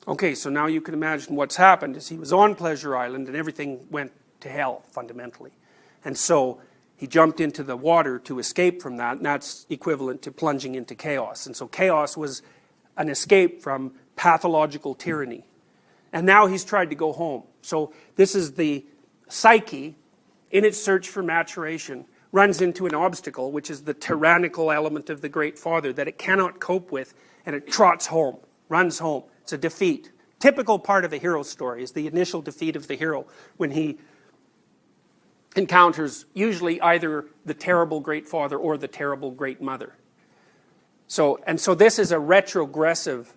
Okay, so now you can imagine what's happened is he was on Pleasure Island and everything went to hell, fundamentally. And so he jumped into the water to escape from that, and that's equivalent to plunging into chaos. And so chaos was an escape from pathological tyranny. And now he's tried to go home. So this is the psyche, in its search for maturation, runs into an obstacle, which is the tyrannical element of the Great Father that it cannot cope with, and it trots home, runs home. It's a defeat. Typical part of a hero story is the initial defeat of the hero when he encounters usually either the terrible Great Father or the terrible Great Mother. So this is a retrogressive,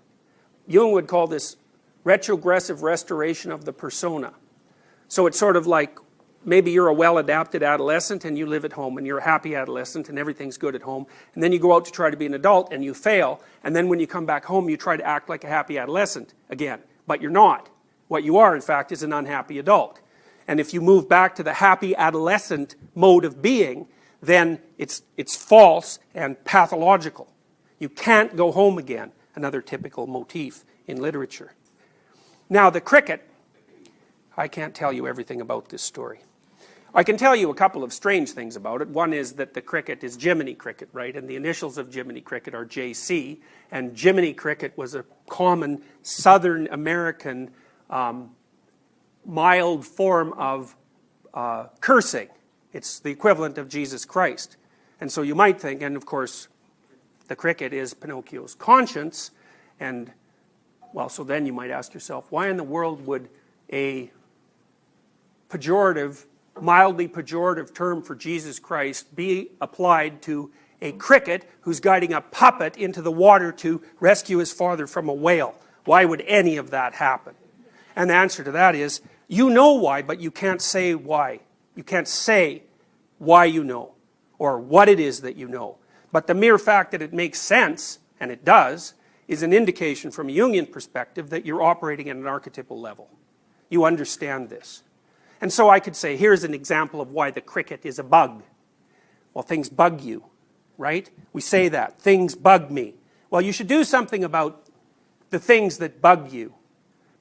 Jung would call this retrogressive restoration of the persona. So it's sort of like maybe you're a well-adapted adolescent and you live at home and you're a happy adolescent and everything's good at home, and then you go out to try to be an adult and you fail, and then when you come back home you try to act like a happy adolescent again, but you're not. What you are, in fact, is an unhappy adult. And if you move back to the happy adolescent mode of being, then it's false and pathological. You can't go home again, another typical motif in literature. Now the cricket, I can't tell you everything about this story. I can tell you a couple of strange things about it. One is that the cricket is Jiminy Cricket, right? And the initials of Jiminy Cricket are JC, and Jiminy Cricket was a common Southern American mild form of cursing. It's the equivalent of Jesus Christ. And so you might think, and of course, the cricket is Pinocchio's conscience, and well, so then you might ask yourself, why in the world would a pejorative, mildly pejorative term for Jesus Christ be applied to a cricket who's guiding a puppet into the water to rescue his father from a whale? Why would any of that happen? And the answer to that is, you know why, but you can't say why. You can't say why you know, or what it is that you know. But the mere fact that it makes sense, and it does, is an indication from a Jungian perspective that you're operating at an archetypal level. You understand this. And so I could say, here's an example of why the cricket is a bug. Well, things bug you, right? We say that, things bug me. Well, you should do something about the things that bug you,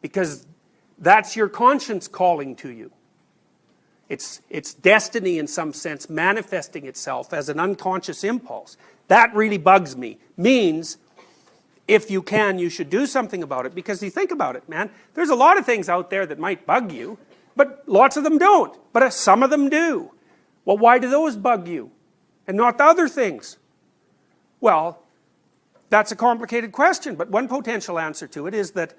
because that's your conscience calling to you. It's destiny in some sense manifesting itself as an unconscious impulse. That really bugs me. Means, if you can, you should do something about it, because you think about it, man, there's a lot of things out there that might bug you, but lots of them don't. But some of them do. Well, why do those bug you and not the other things? Well, that's a complicated question, but one potential answer to it is that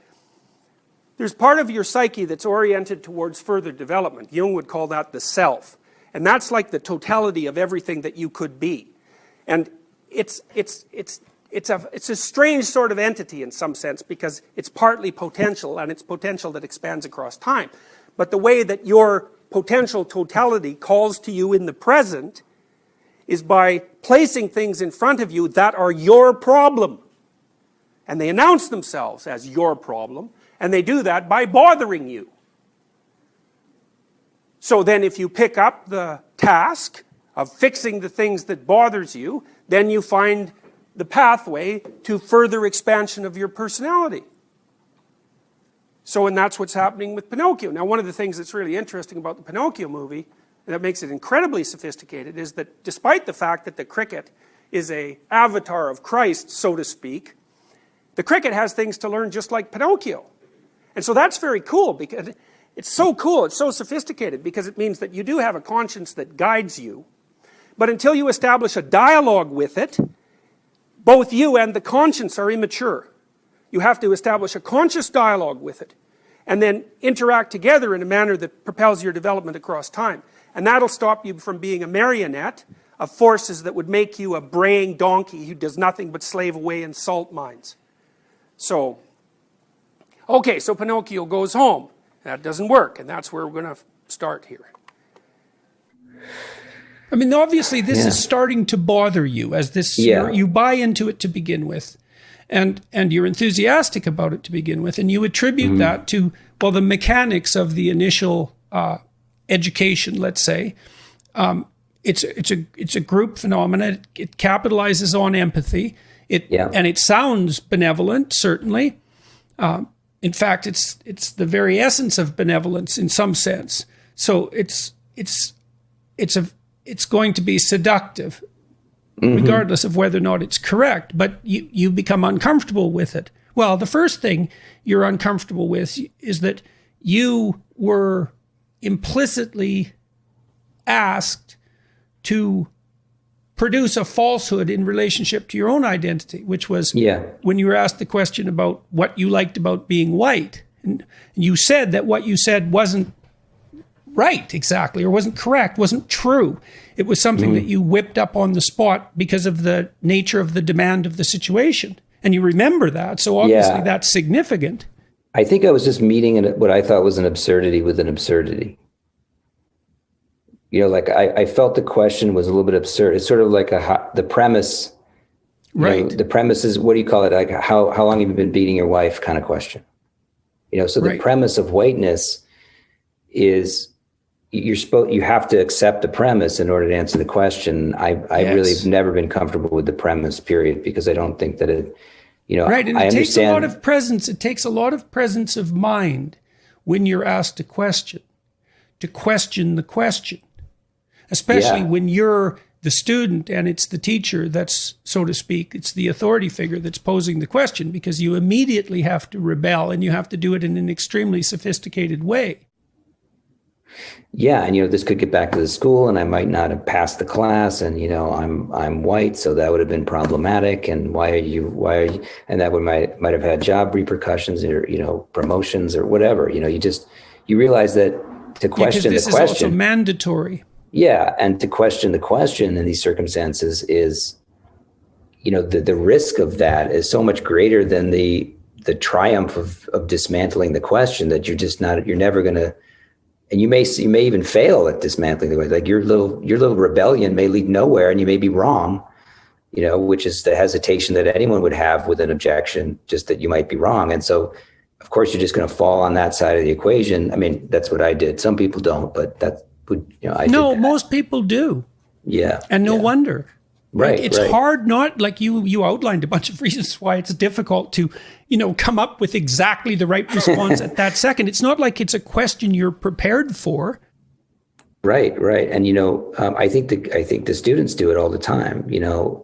there's part of your psyche that's oriented towards further development. Jung would call that the self. And that's like the totality of everything that you could be. And it's a strange sort of entity in some sense, because it's partly potential, and it's potential that expands across time. But the way that your potential totality calls to you in the present is by placing things in front of you that are your problem. And they announce themselves as your problem, and they do that by bothering you. So then if you pick up the task of fixing the things that bothers you, then you find the pathway to further expansion of your personality. So, and that's what's happening with Pinocchio. Now, one of the things that's really interesting about the Pinocchio movie, and that makes it incredibly sophisticated, is that despite the fact that the cricket is an avatar of Christ, so to speak, the cricket has things to learn just like Pinocchio. And so that's very cool, because it's so cool, it's so sophisticated, because it means that you do have a conscience that guides you, but until you establish a dialogue with it, both you and the conscience are immature. You have to establish a conscious dialogue with it, and then interact together in a manner that propels your development across time. And that'll stop you from being a marionette of forces that would make you a braying donkey who does nothing but slave away in salt mines. So, okay, so Pinocchio goes home. That doesn't work, and that's where we're going to start here. I mean, obviously this is starting to bother you as this, you buy into it to begin with, and you're enthusiastic about it to begin with, and you attribute that to, well, the mechanics of the initial education, let's say. It's a group phenomena. It capitalizes on empathy. And it sounds benevolent, certainly. In fact, it's the very essence of benevolence in some sense. So it's going to be seductive, regardless of whether or not it's correct. But you become uncomfortable with it. Well, the first thing you're uncomfortable with is that you were implicitly asked to produce a falsehood in relationship to your own identity, which was when you were asked the question about what you liked about being white. And you said that what you said wasn't right exactly, or wasn't correct, wasn't true. It was something that you whipped up on the spot because of the nature of the demand of the situation. And you remember that, so obviously that's significant. I think I was just meeting what I thought was an absurdity with an absurdity. Like I felt the question was a little bit absurd. It's sort of like the premise, right? The premise is, what do you call it? Like how long have you been beating your wife kind of question. So the premise of whiteness is you have to accept the premise in order to answer the question. I really have never been comfortable with the premise, period, because I don't think that it, right. And it takes a lot of presence. It takes a lot of presence of mind when you're asked a question, to question the question. Especially when you're the student and it's the teacher that's, so to speak, it's the authority figure that's posing the question, because you immediately have to rebel, and you have to do it in an extremely sophisticated way. Yeah, and this could get back to the school, and I might not have passed the class, and I'm white, so that would have been problematic. And why are you? And that might have had job repercussions, or promotions, or whatever. You realize that to question the question. This is also mandatory. Yeah, and to question the question in these circumstances is, the risk of that is so much greater than the triumph of dismantling the question, that you're never going to, and you may even fail at dismantling the question. Like your little rebellion may lead nowhere, and you may be wrong, which is the hesitation that anyone would have with an objection, just that you might be wrong. And so, of course, you're just going to fall on that side of the equation. I mean, that's what I did. Some people don't, but that's, most people do. Yeah. And no wonder. Right. It's hard not, like you outlined a bunch of reasons why it's difficult to, come up with exactly the right response at that second. It's not like it's a question you're prepared for. Right. And, I think the students do it all the time,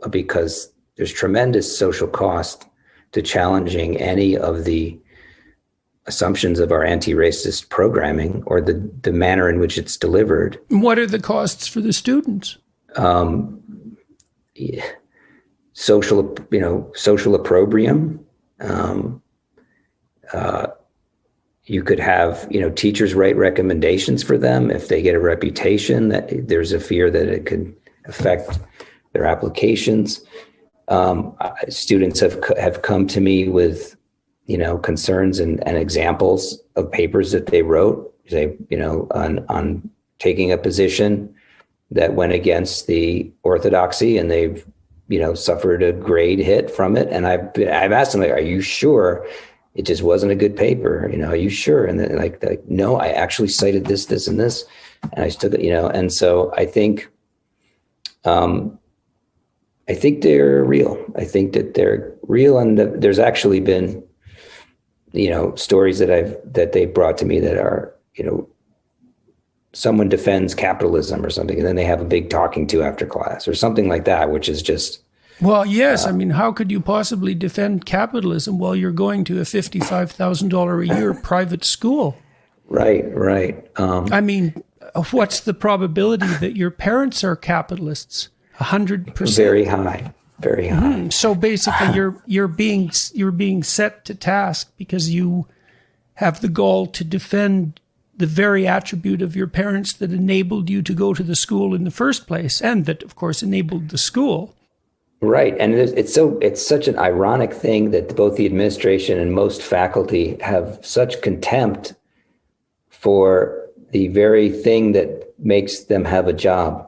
because there's tremendous social cost to challenging any of the assumptions of our anti-racist programming, or the manner in which it's delivered. What are the costs for the students? Social opprobrium. You could have, teachers write recommendations for them if they get a reputation, that there's a fear that it could affect their applications. Students have come to me with concerns and examples of papers that they wrote, on taking a position that went against the orthodoxy, and they've, suffered a grade hit from it. And I've asked them, like, are you sure it just wasn't a good paper? Are you sure? And then like, no, I actually cited this, this, and this, and I stood, and so I think they're real. I think that they're real. And there's actually been, stories that they brought to me that are, someone defends capitalism or something, and then they have a big talking to after class or something like that, which is just. Well, yes. I mean, how could you possibly defend capitalism while you're going to a $55,000 a year private school? Right. I mean, what's the probability that your parents are capitalists? 100%. Very high. Very high. So basically, you're being set to task because you have the gall to defend the very attribute of your parents that enabled you to go to the school in the first place, and that, of course, enabled the school. Right, and it's such an ironic thing that both the administration and most faculty have such contempt for the very thing that makes them have a job.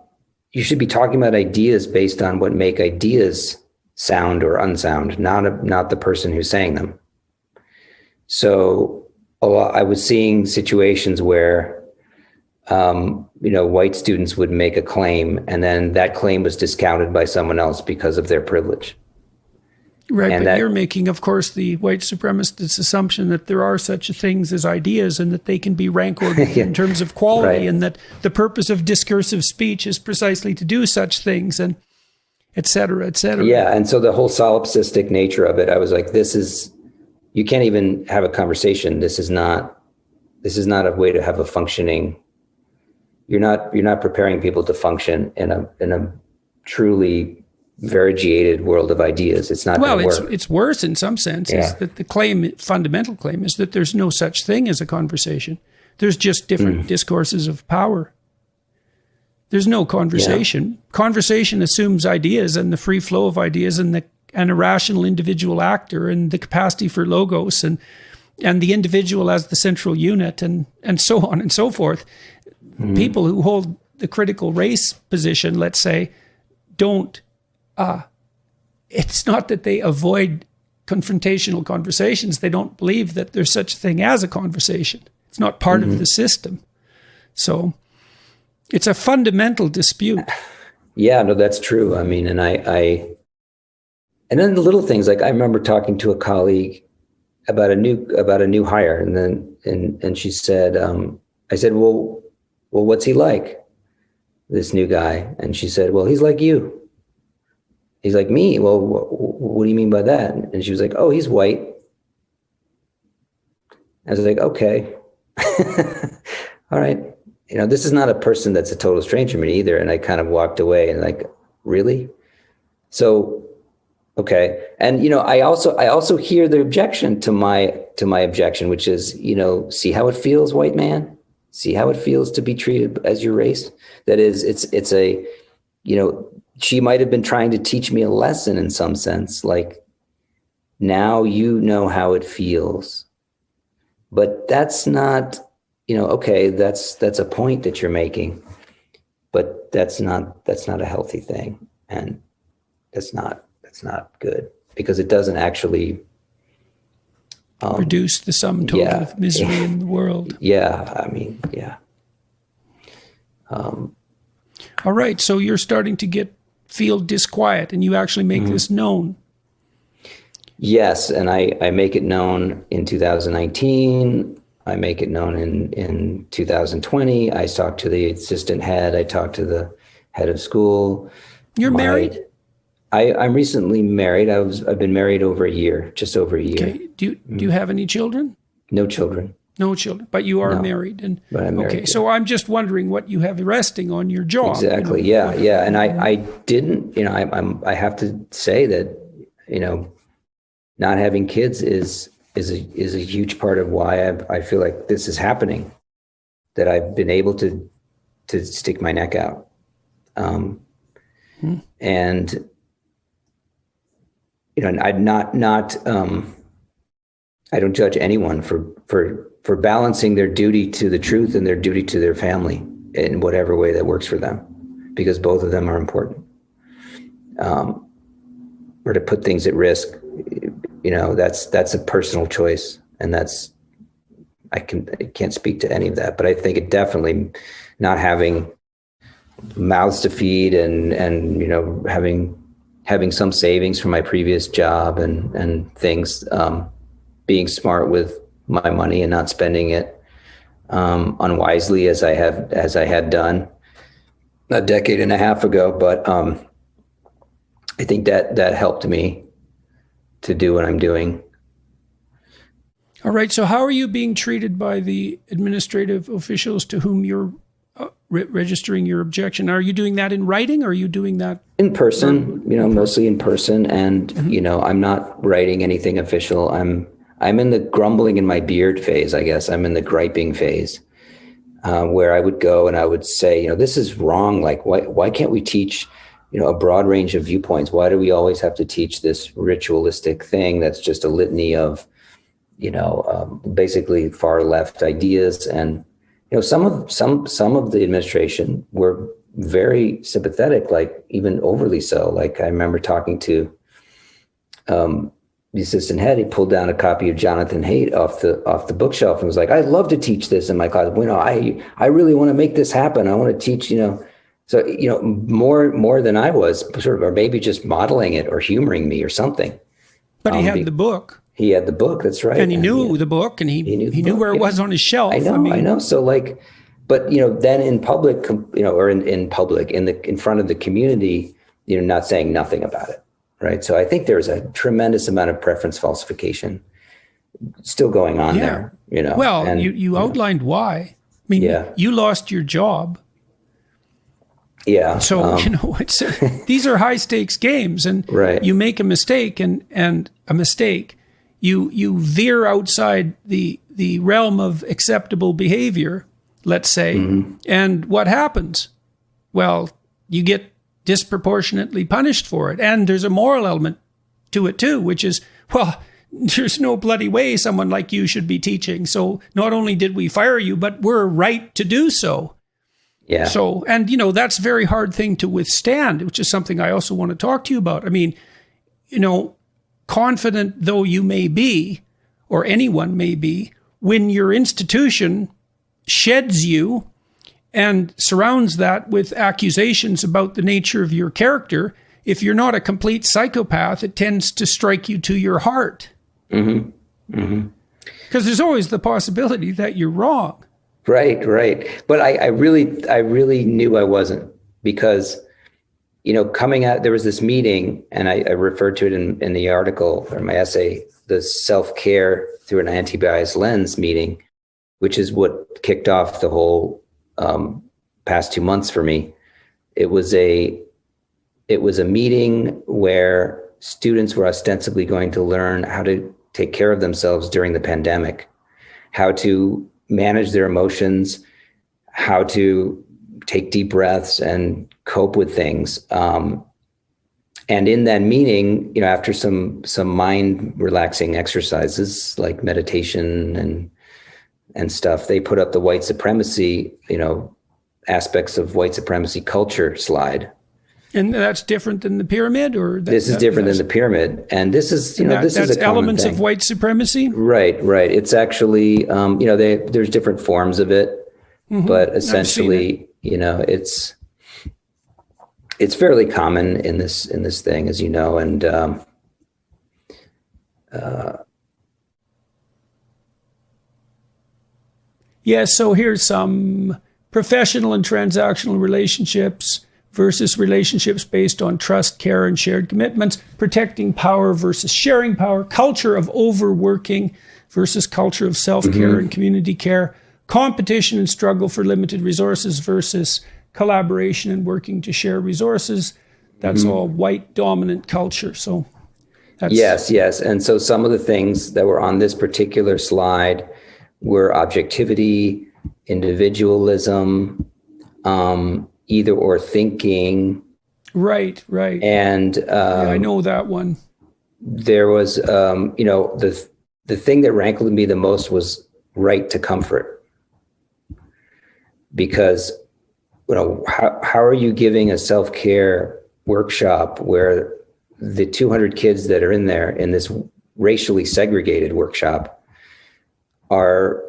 You should be talking about ideas based on what make ideas sound or unsound, not the person who's saying them. So I was seeing situations where, white students would make a claim, and then that claim was discounted by someone else because of their privilege. Right, and but you're making, of course, the white supremacist assumption that there are such things as ideas and that they can be rank ordered in terms of quality, right. and that the purpose of discursive speech is precisely to do such things, and et cetera, et cetera. Yeah, and so the whole solipsistic nature of it, I was like, you can't even have a conversation. This is not a way to have a functioning. You're not preparing people to function in a truly variegated world of ideas. It's not going to work. It's worse in some sense. Yeah. Is that the fundamental claim is that there's no such thing as a conversation. There's just different discourses of power. There's no conversation. Yeah. Conversation assumes ideas and the free flow of ideas and a rational individual actor and the capacity for logos and the individual as the central unit and so on and so forth. Mm-hmm. People who hold the critical race position, let's say, don't. It's not that they avoid confrontational conversations. They don't believe that there's such a thing as a conversation. It's not part of the system. So it's a fundamental dispute. Yeah, no, that's true. I mean, and and then the little things, like I remember talking to a colleague about a new hire, and she said, I said, well, what's he like, this new guy? And she said, well, he's like you. He's like me. Well, what do you mean by that? And she was like, oh, he's white. I was like, okay. All right. This is not a person that's a total stranger to me either. And I kind of walked away and like, really? So, okay. And, I also hear the objection to my objection, which is, see how it feels, white man? See how it feels to be treated as your race? That is, it's a, she might have been trying to teach me a lesson in some sense, like, now you know how it feels. But that's not, okay, that's a point that you're making, but that's not a healthy thing. And that's not good, because it doesn't actually reduce the sum total of misery in the world. Yeah, I mean, yeah. All right, so you're starting to feel disquiet, and you actually make this known. Yes, and I make it known in 2019. I make it known in 2020. I talked to the assistant head. I talked to the head of school. You're married? I'm recently married. I've been married over a year, just over a year. Okay. Do you have any children? No children. No children, but you are married. But I'm married. Okay, so I'm just wondering what you have resting on your jaw. Exactly. Yeah. And I didn't. I have to say that not having kids is a huge part of why I feel like this is happening. That I've been able to stick my neck out, and I'm not. I don't judge anyone for balancing their duty to the truth and their duty to their family in whatever way that works for them, because both of them are important. Or to put things at risk, that's a personal choice, and I can't speak to any of that, but I think it definitely, not having mouths to feed and having some savings from my previous job and things, being smart with my money and not spending it unwisely as I had done a decade and a half ago. But I think that helped me to do what I'm doing. All right. So how are you being treated by the administrative officials to whom you're registering your objection? Are you doing that in writing, or are you doing that in person? Mostly in person. And, I'm not writing anything official. I'm in the grumbling in my beard phase, I guess. I'm in the griping phase, where I would go and I would say, this is wrong. Like, why can't we teach, a broad range of viewpoints? Why do we always have to teach this ritualistic thing that's just a litany of, basically far left ideas? And, some of the administration were very sympathetic, like even overly so. Like, I remember talking to the assistant head. He pulled down a copy of Jonathan Haidt off the bookshelf and was like, "I'd love to teach this in my class. I really want to make this happen. I want to teach, So, more than I was, sort of, or maybe just modeling it or humoring me or something. But he had the book. He had the book, that's right. And he knew the book, and he knew where it was on his shelf. I know. So like, but then in public, or in public, in front of the community, not saying nothing about it, right? So I think there's a tremendous amount of preference falsification still going on there, Well, and, you outlined why. I mean, you lost your job. Yeah. So, these are high stakes games, and you make a mistake, and a mistake, you veer outside the realm of acceptable behavior, let's say, and what happens? Well, you get disproportionately punished for it. And there's a moral element to it too, which is, well, there's no bloody way someone like you should be teaching. So not only did we fire you, but we're right to do so. Yeah. So, and that's a very hard thing to withstand, which is something I also want to talk to you about. I mean, confident though you may be, or anyone may be, when your institution sheds you and surrounds that with accusations about the nature of your character, if you're not a complete psychopath, it tends to strike you to your heart. Because there's always the possibility that you're wrong. Right. But I really knew I wasn't, because, coming out, there was this meeting, and I referred to it in the article or my essay, the self-care through an anti-bias lens meeting, which is what kicked off the whole past 2 months for me. It was a meeting where students were ostensibly going to learn how to take care of themselves during the pandemic, how to manage their emotions, how to take deep breaths and cope with things. And in that meeting, after some mind relaxing exercises like meditation and stuff, they put up the white supremacy, aspects of white supremacy culture slide. And that's different than the pyramid, or this is different than the pyramid. And this is, this is a common elements thing. Of white supremacy. Right. It's actually, there's different forms of it, but essentially, it's fairly common in this thing, as you know, and so here's some professional and transactional relationships versus relationships based on trust, care, and shared commitments, protecting power versus sharing power, culture of overworking versus culture of self-care and community care, competition and struggle for limited resources versus collaboration and working to share resources. That's all white dominant culture. So that's... Yes. And so some of the things that were on this particular slide were objectivity, individualism, either or thinking. Right. And I know that one. There was, the thing that rankled me the most was right to comfort. Because, how are you giving a self-care workshop where the 200 kids that are in there in this racially segregated workshop are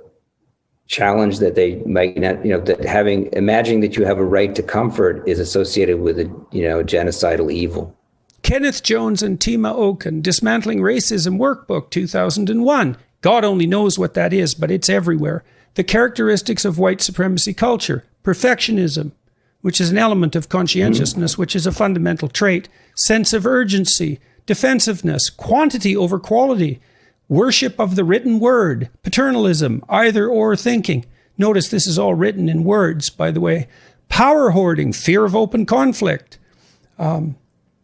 challenge that they might not, that imagining that you have a right to comfort is associated with a genocidal evil. Kenneth Jones and Tima Oken, Dismantling Racism Workbook, 2001. God only knows what that is, but it's everywhere. The characteristics of white supremacy culture: perfectionism, which is an element of conscientiousness, which is a fundamental trait; sense of urgency, defensiveness, quantity over quality, worship of the written word, paternalism, either or thinking. Notice this is all written in words, by the way. Power hoarding, fear of open conflict,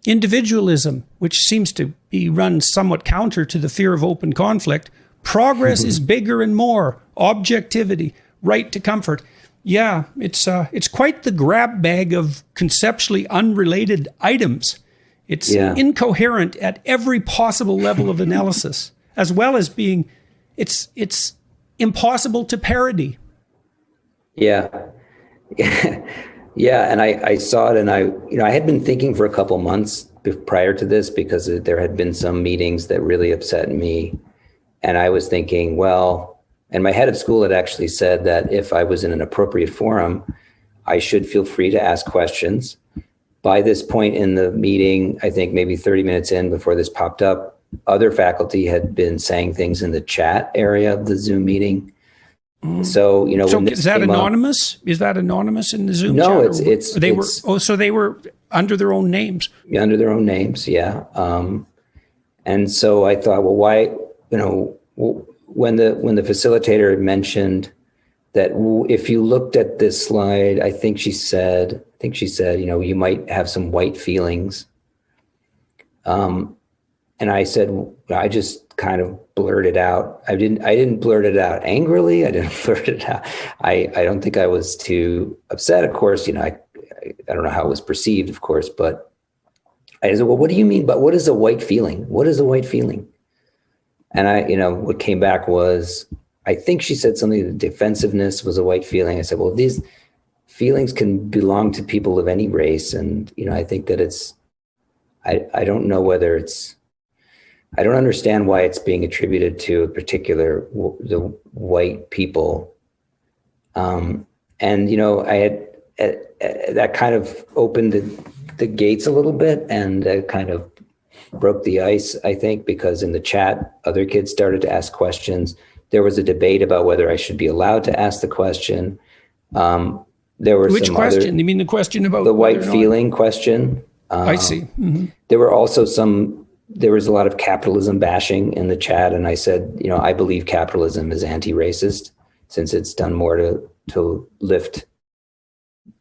individualism, which seems to be run somewhat counter to the fear of open conflict. Progress is bigger and more. Objectivity, right to comfort. Yeah, it's quite the grab bag of conceptually unrelated items. It's incoherent at every possible level of analysis, as well as being, it's impossible to parody. Yeah. And I saw it, and I had been thinking for a couple months prior to this, because there had been some meetings that really upset me. And I was thinking, well, and my head of school had actually said that if I was in an appropriate forum, I should feel free to ask questions. By this point in the meeting, I think maybe 30 minutes in before this popped up, other faculty had been saying things in the chat area of the Zoom meeting. So, when this is that came anonymous? Is that anonymous in the Zoom chat? No, so they were under their own names. Under their own names, yeah. And so I thought, well, why, when the facilitator mentioned that if you looked at this slide, I think she said, you might have some white feelings. And I said, I just kind of blurted out. I didn't blurt it out angrily. I didn't blurt it out. I don't think I was too upset. Of course, I don't know how it was perceived, of course, but I said, well, what do you mean? But what is a white feeling? What is a white feeling? And what came back was, I think she said something that defensiveness was a white feeling. I said, well, these feelings can belong to people of any race. And, I think that I don't know whether I don't understand why it's being attributed to a particular, the white people. I had, that kind of opened the gates a little bit and kind of broke the ice, I think, because in the chat, other kids started to ask questions. There was a debate about whether I should be allowed to ask the question. There were Which question? You mean the question about the white feeling question? I see. Mm-hmm. There were also there was a lot of capitalism bashing in the chat. And I said, I believe capitalism is anti-racist since it's done more to lift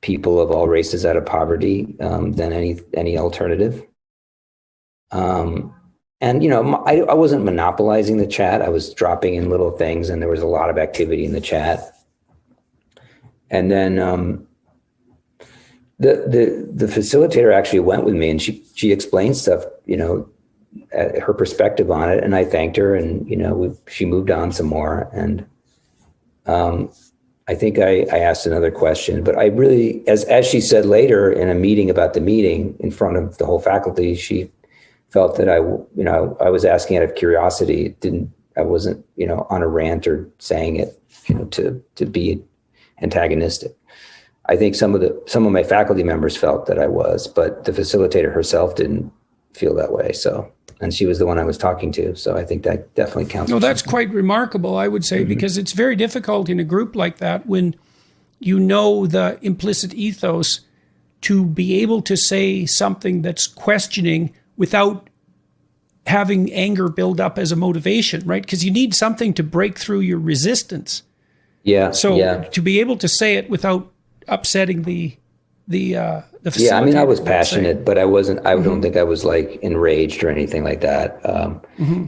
people of all races out of poverty than any alternative. I wasn't monopolizing the chat. I was dropping in little things and there was a lot of activity in the chat. And then the facilitator actually went with me and she explained stuff, her perspective on it. And I thanked her and, she moved on some more. And I think I asked another question, but I really, as she said later in a meeting about the meeting in front of the whole faculty, she felt that I was asking out of curiosity. I wasn't, on a rant or saying it, to be antagonistic. I think some of my faculty members felt that I was, but the facilitator herself didn't feel that way. So, and she was the one I was talking to. So I think that definitely counts. No, that's quite remarkable, I would say, because it's very difficult in a group like that when the implicit ethos to be able to say something that's questioning without having anger build up as a motivation, right? Because you need something to break through your resistance. Yeah. So to be able to say it without upsetting the facilitator. Yeah, I mean, I was passionate, but I wasn't. I don't think I was like enraged or anything like that.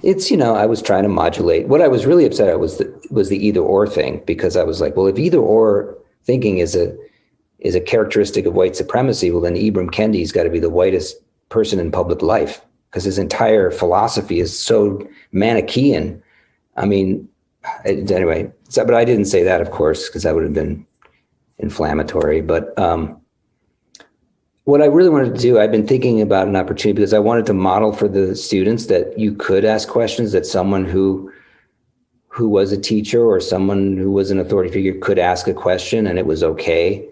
It's I was trying to modulate. What I was really upset at was the either or thing, because I was like, well, if either or thinking is a characteristic of white supremacy, well, then Ibram Kendi's got to be the whitest person in public life, because his entire philosophy is so Manichaean. I mean, anyway. But I didn't say that, of course, because that would have been inflammatory. But what I really wanted to do, I've been thinking about an opportunity because I wanted to model for the students that you could ask questions, that someone who was a teacher or someone who was an authority figure could ask a question and it was okay.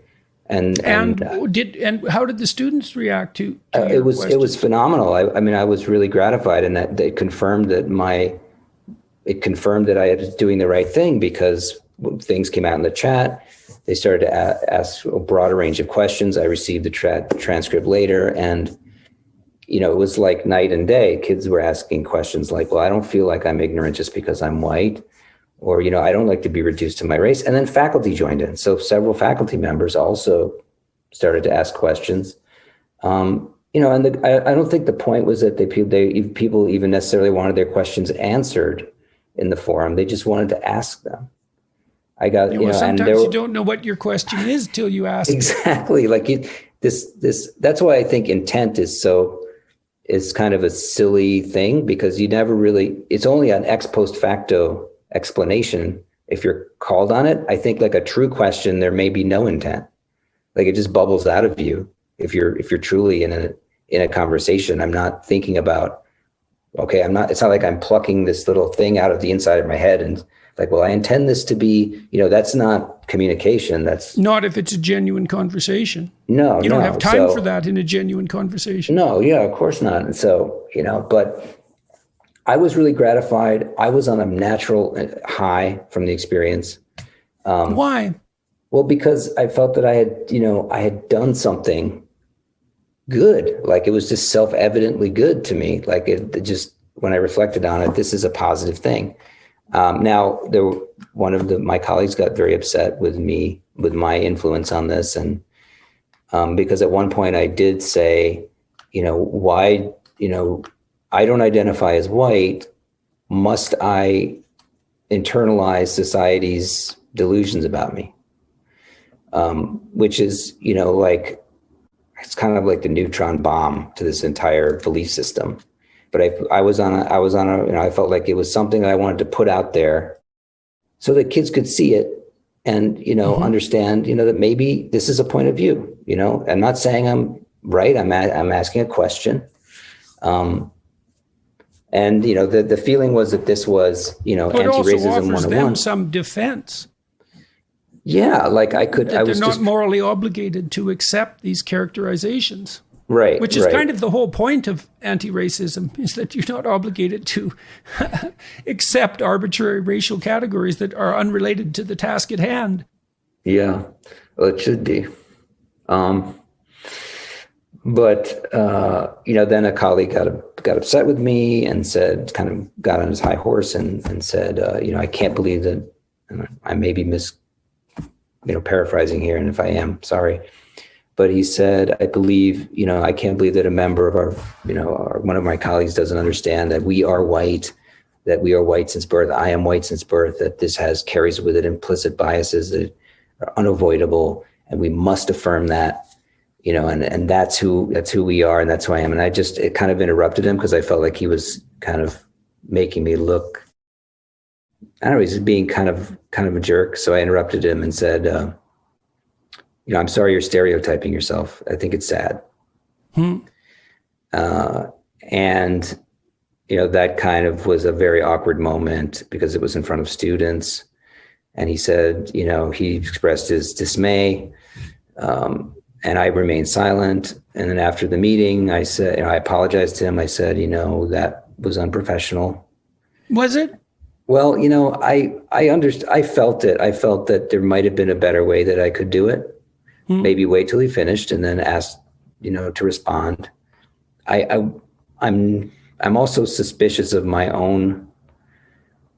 And how did the students react to it was phenomenal. I mean, I was really gratified, and that they confirmed that I was doing the right thing, because when things came out in the chat, they started to ask a broader range of questions. I received the transcript later, and it was like night and day. Kids were asking questions like, well, I don't feel like I'm ignorant just because I'm white, or, I don't like to be reduced to my race. And then faculty joined in. So several faculty members also started to ask questions. And I don't think the point was that people even necessarily wanted their questions answered in the forum. They just wanted to ask them. Sometimes you don't know what your question is till you ask. Exactly. That's why I think intent is kind of a silly thing, because you never really, it's only an ex post facto explanation if you're called on it. I think like a true question, there may be no intent. Like it just bubbles out of you. If you're truly in a conversation, I'm not thinking about, okay, it's not like I'm plucking this little thing out of the inside of my head and like, well, I intend this to be, that's not communication. That's not if it's a genuine conversation. No, you don't have time for that in a genuine conversation. No, yeah, of course not. And so, but I was really gratified. I was on a natural high from the experience. Why? Well, because I felt that I had done something good. Like it was just self-evidently good to me. Like it just, when I reflected on it, this is a positive thing. Now, one of my colleagues got very upset with me, with my influence on this. And because at one point I did say, why, I don't identify as white. Must I internalize society's delusions about me? Which is, like, it's kind of like the neutron bomb to this entire belief system. But I felt like it was something that I wanted to put out there so that kids could see it and, understand, that maybe this is a point of view, I'm not saying I'm right. I'm asking a question. And, the feeling was that this was, anti-racism 101. Them some defense. Yeah, like they're not morally obligated to accept these characterizations. Right. Which is kind of the whole point of anti-racism, is that you're not obligated to accept arbitrary racial categories that are unrelated to the task at hand. Yeah, well, it should be. But then a colleague got upset with me and said, kind of got on his high horse and said, I can't believe that, and I may be paraphrasing here, and if I am, sorry. But he said, I believe, I can't believe that a member of one of my colleagues doesn't understand that we are white since birth. I am white since birth, that this carries with it implicit biases that are unavoidable. And we must affirm that, and that's who we are. And that's who I am. And it kind of interrupted him because I felt like he was kind of making me look, I don't know, he's being kind of a jerk. So I interrupted him and said, I'm sorry you're stereotyping yourself. I think it's sad. And, that kind of was a very awkward moment because it was in front of students. And he said, he expressed his dismay. And I remained silent. And then after the meeting, I said, I apologized to him. I said, that was unprofessional. Was it? Well, I understood. I felt it. I felt that there might have been a better way that I could do it. Maybe wait till he finished and then ask, to respond. I'm also suspicious of my own,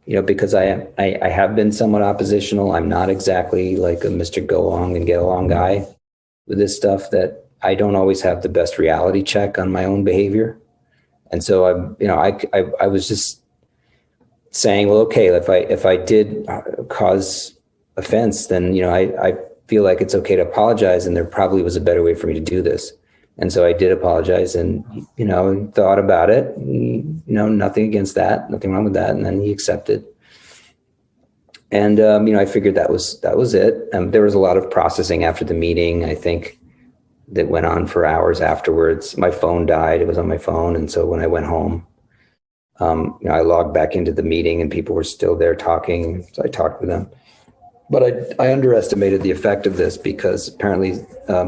because I have been somewhat oppositional. I'm not exactly like a Mr. Go Along and Get Along guy with this stuff, that I don't always have the best reality check on my own behavior. And so I was just saying, well, okay, if I did cause offense, then, I feel like it's okay to apologize, and there probably was a better way for me to do this. And so I did apologize, and, thought about it, nothing against that, nothing wrong with that. And then he accepted. And, I figured that was it. There was a lot of processing after the meeting, I think, that went on for hours afterwards. My phone died. It was on my phone. And so when I went home, I logged back into the meeting and people were still there talking. So I talked with them. But I underestimated the effect of this because apparently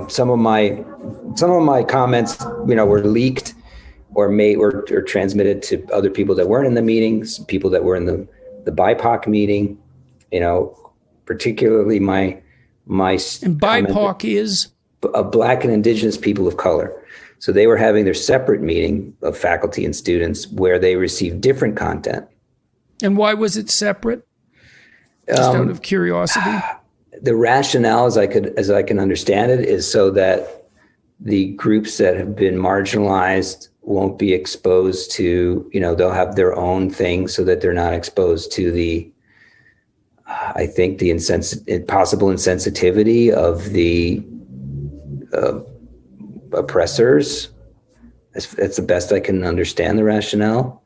some of my comments, were leaked or transmitted to other people that weren't in the meetings, people that were in the BIPOC meeting, particularly my and BIPOC is Black and Indigenous people of color. So they were having their separate meeting of faculty and students where they received different content. And why was it separate? Just out of curiosity. The rationale, as I can understand it, is so that the groups that have been marginalized won't be exposed to, they'll have their own thing so that they're not exposed to the possible insensitivity of the oppressors. That's the best I can understand the rationale.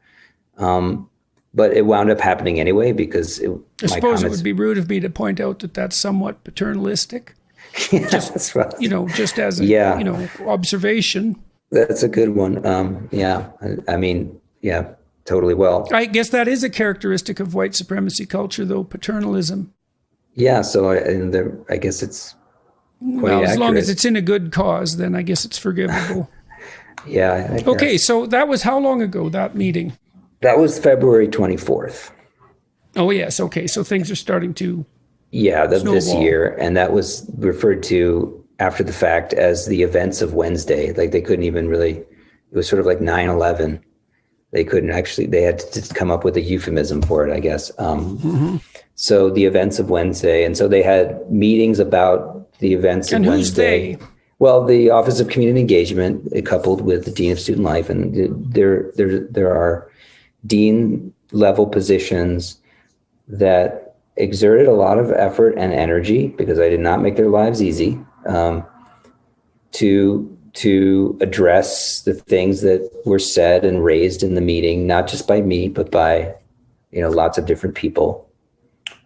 But it wound up happening anyway because I suppose it would be rude of me to point out that that's somewhat paternalistic. Yeah, that's right. Just as a, observation. That's a good one. Totally. Well, I guess that is a characteristic of white supremacy culture, though, paternalism. Yeah. So I guess it's quite accurate. As long as it's in a good cause, then I guess it's forgivable. Yeah. Okay. So that was how long ago, that meeting? That was February 24th. Oh, yes. Okay. So things are starting to this year. And that was referred to after the fact as the events of Wednesday. Like they couldn't even really, it was sort of like 9/11. They couldn't actually, they had to come up with a euphemism for it, I guess. So the events of Wednesday. And so they had meetings about the events of Wednesday. And who's they? Well, the Office of Community Engagement, coupled with the Dean of Student Life. And there are dean level positions that exerted a lot of effort and energy, because I did not make their lives easy, to address the things that were said and raised in the meeting, not just by me, but by, lots of different people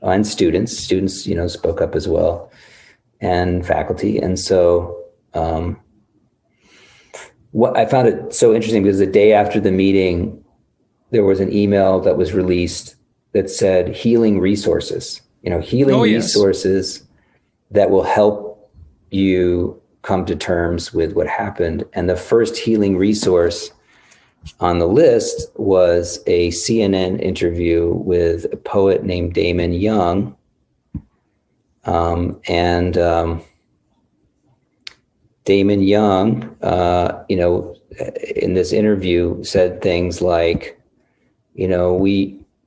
and students. Students, spoke up as well, and faculty. And so what I found it so interesting, because the day after the meeting, there was an email that was released that said healing resources, resources that will help you come to terms with what happened. And the first healing resource on the list was a CNN interview with a poet named Damon Young. Damon Young, in this interview said things like,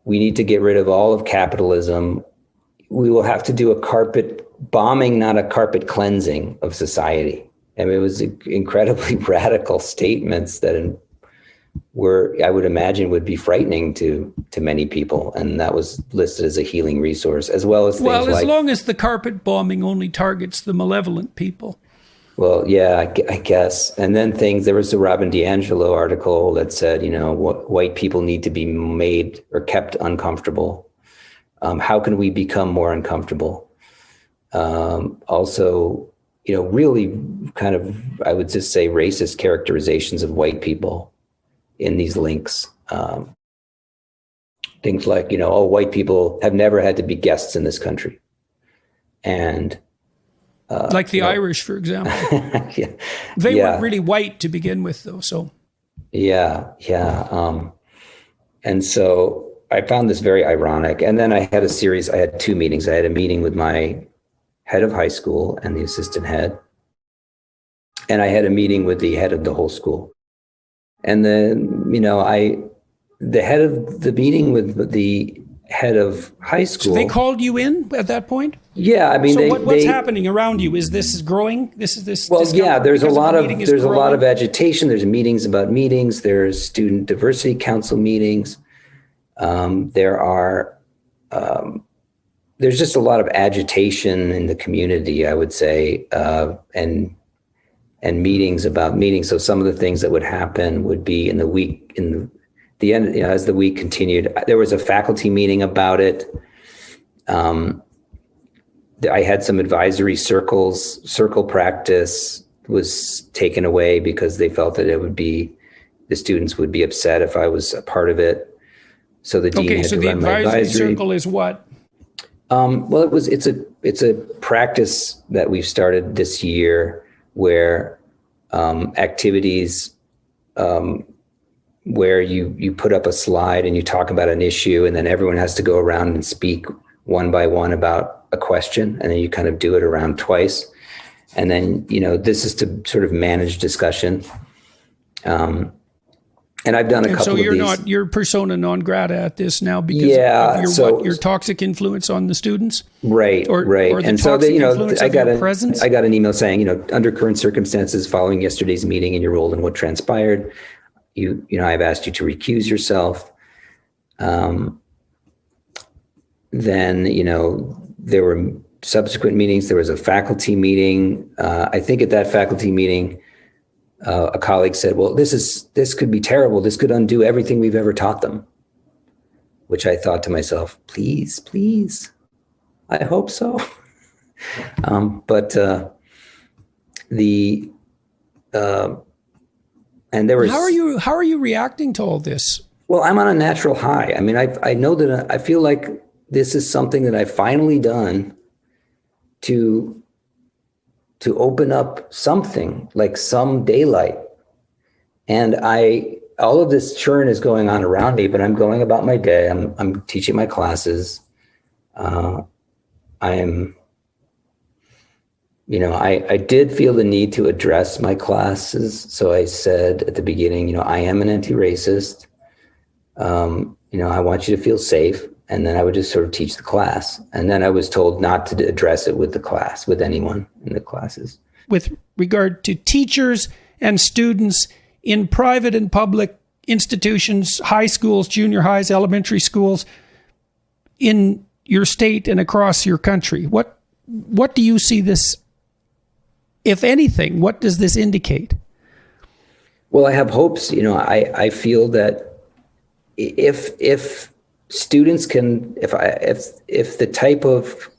we need to get rid of all of capitalism. We will have to do a carpet bombing, not a carpet cleansing of society. I mean, it was incredibly radical statements that I would imagine would be frightening to many people. And that was listed as a healing resource, as well as things like... Well, as long as the carpet bombing only targets the malevolent people. Well, yeah, I guess. And then there was a Robin DiAngelo article that said, white people need to be made or kept uncomfortable. How can we become more uncomfortable? Also, really kind of, I would just say, racist characterizations of white people in these links. Things like, white people have never had to be guests in this country. And like the Irish, for example. They weren't really white to begin with, though. So yeah. And so I found this very ironic. And then I had two meetings. I had a meeting with my head of high school and the assistant head. And I had a meeting with the head of the whole school. And then, the head of the meeting with the head of high school. So they called you in at that point? Yeah, I mean, so what's happening around you? Is this growing? Well, yeah, there's a lot of agitation. There's meetings about meetings. There's student diversity council meetings. There's just a lot of agitation in the community, I would say, and meetings about meetings. So some of the things that would happen would be in the end, as the week continued, there was a faculty meeting about it. I had some advisory circle practice was taken away because they felt that the students would be upset if I was a part of it. So the dean had to run my advisory. Advisory circle is what? Well, it's a practice that we've started this year where activities where you put up a slide and you talk about an issue, and then everyone has to go around and speak one by one about a question, and then you kind of do it around twice. And then, this is to sort of manage discussion. And I've done a couple of these. You're persona non grata at this now because of your toxic influence on the students? Right, right. Or the and toxic influence of your presence? I got an email saying, under current circumstances following yesterday's meeting and your role in what transpired, I've asked you to recuse yourself. Then, there were subsequent meetings. There was a faculty meeting. I think at that faculty meeting, a colleague said, well, this could be terrible. This could undo everything we've ever taught them, which I thought to myself, please, I hope so. And there was... How are you reacting to all this? Well, I'm on a natural high. I mean, I know that I feel like this is something that I've finally done to open up something, like some daylight. And I all of this churn is going on around me, but I'm going about my day. I'm teaching my classes. I did feel the need to address my classes. So I said at the beginning, I am an anti-racist. I want you to feel safe. And then I would just sort of teach the class. And then I was told not to address it with the class, with anyone in the classes. With regard to teachers and students in private and public institutions, high schools, junior highs, elementary schools, in your state and across your country, what do you see this, if anything, what does this indicate? Well, I have hopes. I feel that if students can, if the type of,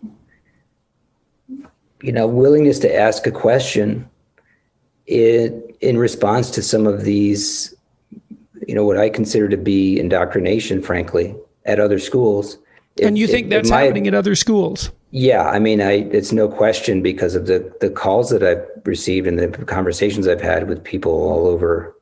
willingness to ask a question in response to some of these, what I consider to be indoctrination, frankly, at other schools. And you think that's happening at other schools? Yeah, it's no question because of the calls that I've received and the conversations I've had with people all over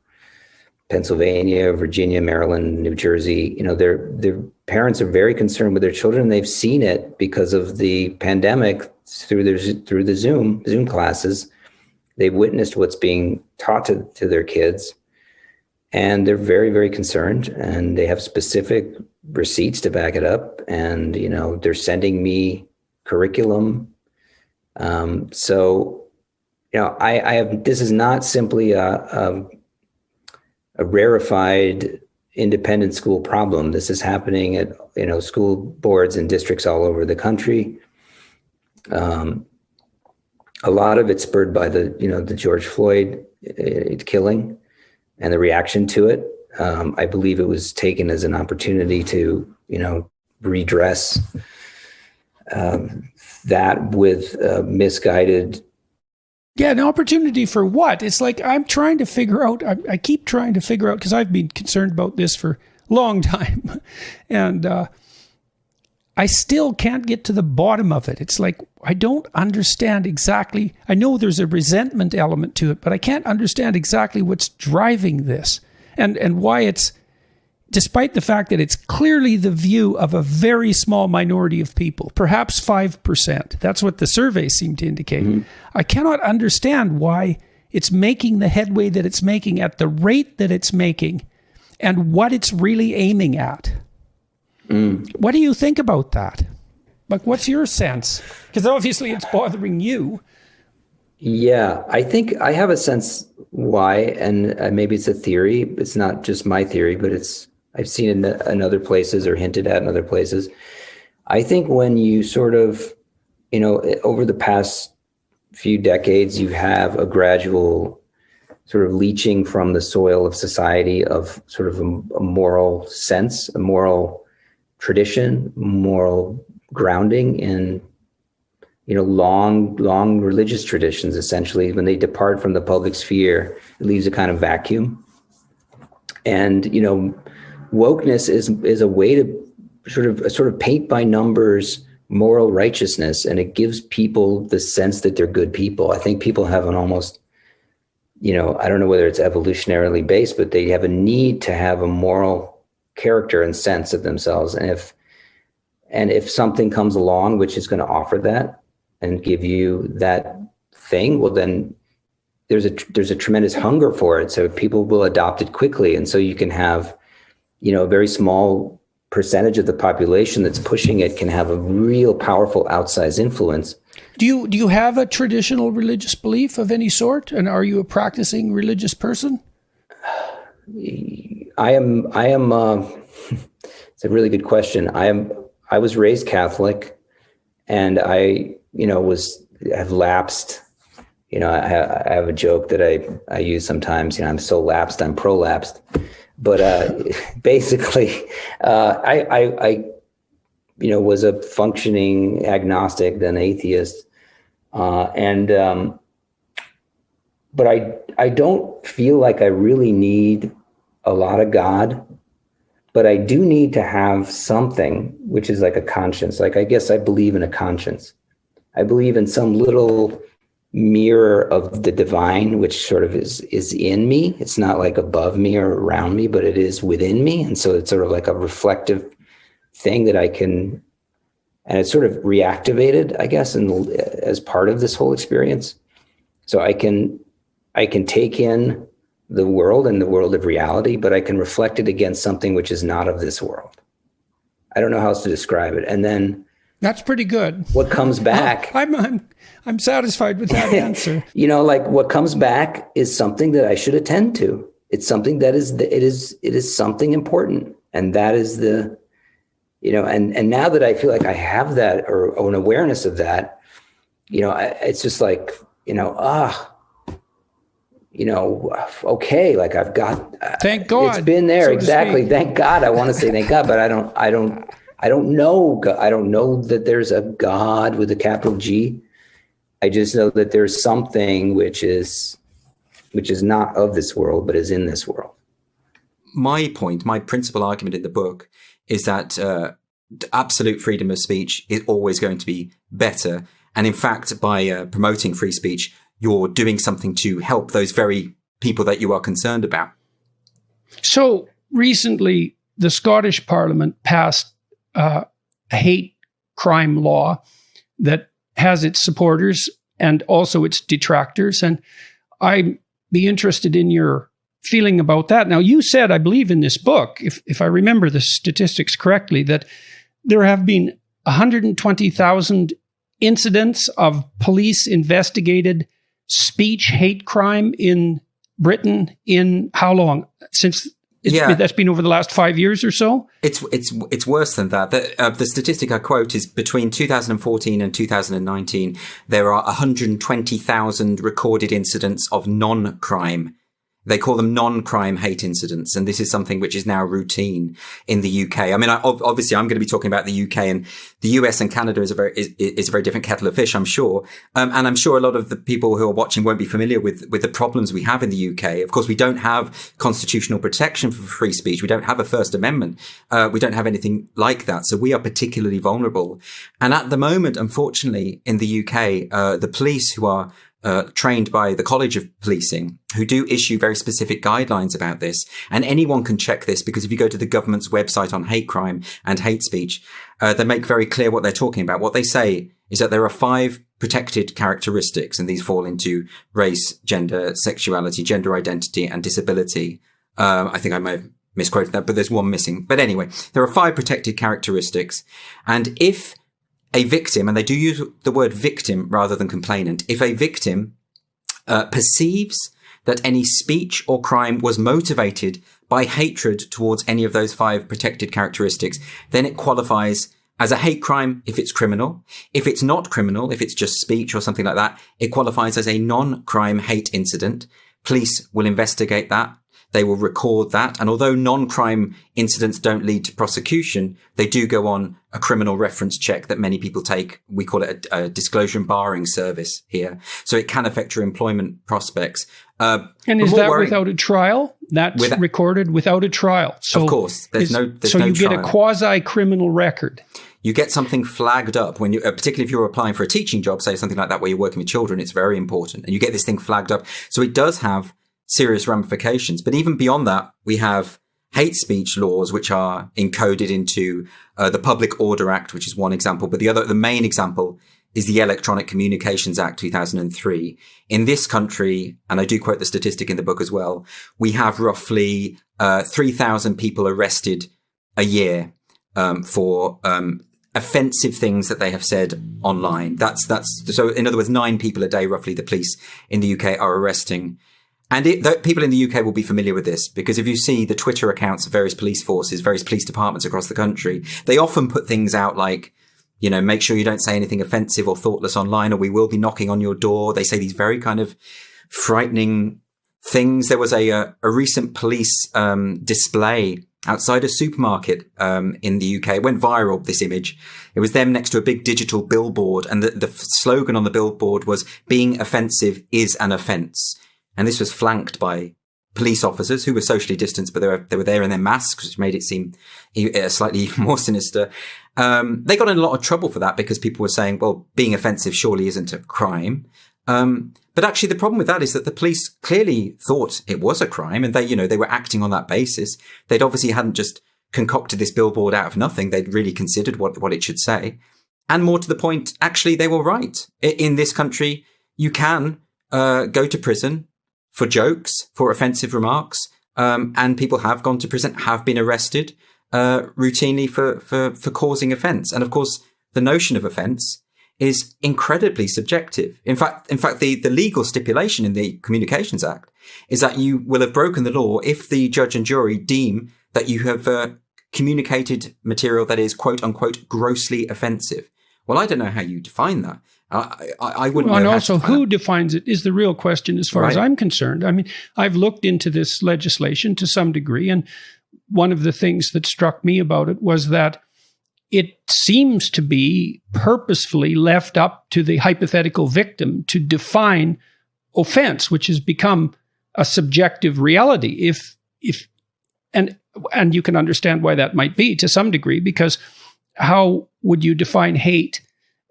Pennsylvania, Virginia, Maryland, New Jersey. Their parents are very concerned with their children. They've seen it because of the pandemic through the Zoom classes. They've witnessed what's being taught to their kids, and they're very, very concerned. And they have specific receipts to back it up. And they're sending me curriculum. So I have. This is not simply a rarefied independent school problem. This is happening at school boards and districts all over the country. A lot of it spurred by the George Floyd killing and the reaction to it. I believe it was taken as an opportunity to redress that with misguided. Yeah, an opportunity for what? It's like I'm trying to figure out, I keep trying to figure out, because I've been concerned about this for a long time, and I still can't get to the bottom of it. It's like I don't understand exactly. I know there's a resentment element to it, but I can't understand exactly what's driving this and why it's, despite the fact that it's clearly the view of a very small minority of people, perhaps 5%. That's what the surveys seem to indicate. Mm-hmm. I cannot understand why it's making the headway that it's making at the rate that it's making and what it's really aiming at. What do you think about that? Like, what's your sense? Because obviously it's bothering you. Yeah, I think I have a sense why, and maybe it's a theory. It's not just my theory, but I've seen it in other places or hinted at in other places. I think when you sort of, over the past few decades, you have a gradual sort of leaching from the soil of society of sort of a moral sense, a moral tradition, moral grounding in, long religious traditions. Essentially, when they depart from the public sphere, it leaves a kind of vacuum. And, wokeness is a way to sort of paint by numbers moral righteousness, and it gives people the sense that they're good people. I think people have an almost, I don't know whether it's evolutionarily based, but they have a need to have a moral character and sense of themselves. And if something comes along which is going to offer that and give you that thing, well, then there's a tremendous hunger for it. So people will adopt it quickly. And so you can have, a very small percentage of the population that's pushing it can have a real powerful outsized influence. Do you have a traditional religious belief of any sort? And are you a practicing religious person? I am. It's a really good question. I was raised Catholic, and I have lapsed. I have a joke that I use sometimes. I'm so lapsed, I'm prolapsed. But basically, I was a functioning agnostic, then atheist, but I don't feel like I really need a lot of God, but I do need to have something which is like a conscience. Like, I guess I believe in a conscience. I believe in some little mirror of the divine, which sort of is in me. It's not like above me or around me, but it is within me. And so it's sort of like a reflective thing that I can, and it's sort of reactivated, I guess, as part of this whole experience. So I can take in the world and the world of reality, but I can reflect it against something which is not of this world. I don't know how else to describe it. And then that's pretty good. What comes back? I'm satisfied with that answer. Like what comes back is something that I should attend to. It's something that it is something important, and that is the, and now that I feel like I have that or an awareness of that, it's just like, okay, like I've got. Thank God. It's been there, so exactly. Thank God. I want to say thank God, but I don't know. I don't know that there's a God with a capital G. I just know that there's something which is not of this world, but is in this world. My principal argument in the book is that absolute freedom of speech is always going to be better. And in fact, by promoting free speech, you're doing something to help those very people that you are concerned about. So recently, the Scottish Parliament passed a hate crime law that has its supporters and also its detractors. And I'd be interested in your feeling about that. Now, you said, I believe in this book, if I remember the statistics correctly, that there have been 120,000 incidents of police investigated speech hate crime in Britain in how long? Since that's been over the last 5 years or so? It's worse than that. The statistic I quote is between 2014 and 2019, there are 120,000 recorded incidents of non-crime. They call them non-crime hate incidents. And this is something which is now routine in the UK. I mean, obviously I'm going to be talking about the UK, and the US and Canada is a very different kettle of fish, I'm sure. And I'm sure a lot of the people who are watching won't be familiar with the problems we have in the UK. Of course, we don't have constitutional protection for free speech. We don't have a First Amendment. We don't have anything like that. So we are particularly vulnerable. And at the moment, unfortunately, in the UK, the police who are trained by the College of Policing, who do issue very specific guidelines about this. And anyone can check this, because if you go to the government's website on hate crime and hate speech, they make very clear what they're talking about. What they say is that there are 5 protected characteristics, and these fall into race, gender, sexuality, gender identity, and disability. I think I may have misquoted that, but there's one missing. But anyway, there are 5 protected characteristics. And if a victim, and they do use the word victim rather than complainant, if a victim perceives that any speech or crime was motivated by hatred towards any of those 5 protected characteristics, then it qualifies as a hate crime if it's criminal. If it's not criminal, if it's just speech or something like that, it qualifies as a non-crime hate incident. Police will investigate that. They will record that. And although non-crime incidents don't lead to prosecution, they do go on a criminal reference check that many people take. We call it a disclosure and barring service here. So it can affect your employment prospects. And is that without a trial? That's recorded without a trial. So of course, there's no you get a quasi-criminal record. You get something flagged up when you, particularly if you're applying for a teaching job, say something like that where you're working with children, it's very important. And you get this thing flagged up. So it does have serious ramifications. But even beyond that, we have hate speech laws, which are encoded into the Public Order Act, which is one example. But the main example is the Electronic Communications Act 2003. In this country, and I do quote the statistic in the book as well, we have roughly 3,000 people arrested a year for offensive things that they have said online. That's so in other words, 9 people a day, roughly, the police in the UK are arresting. And people in the UK will be familiar with this, because if you see the Twitter accounts of various police forces, various police departments across the country, they often put things out like, make sure you don't say anything offensive or thoughtless online, or we will be knocking on your door. They say these very kind of frightening things. There was a recent police display outside a supermarket in the UK. It went viral, this image. It was them next to a big digital billboard, and the slogan on the billboard was, "Being offensive is an offence." And this was flanked by police officers who were socially distanced, but they were there in their masks, which made it seem slightly more sinister. They got in a lot of trouble for that, because people were saying, well, being offensive surely isn't a crime. But actually, the problem with that is that the police clearly thought it was a crime, and they were acting on that basis. They'd obviously hadn't just concocted this billboard out of nothing. They'd really considered what it should say. And more to the point, actually, they were right. In this country, you can go to prison for jokes, for offensive remarks, and people have gone to prison, have been arrested routinely for causing offence. And of course, the notion of offence is incredibly subjective. In fact, the legal stipulation in the Communications Act is that you will have broken the law if the judge and jury deem that you have communicated material that is, quote unquote, grossly offensive. Well, I don't know how you define that. I wouldn't know. And how also, to define who that. defines it is the real question as far as I'm concerned. I mean, I've looked into this legislation to some degree, and one of the things that struck me about it was that it seems to be purposefully left up to the hypothetical victim to define offense, which has become a subjective reality. And you can understand why that might be to some degree, because how would you define hate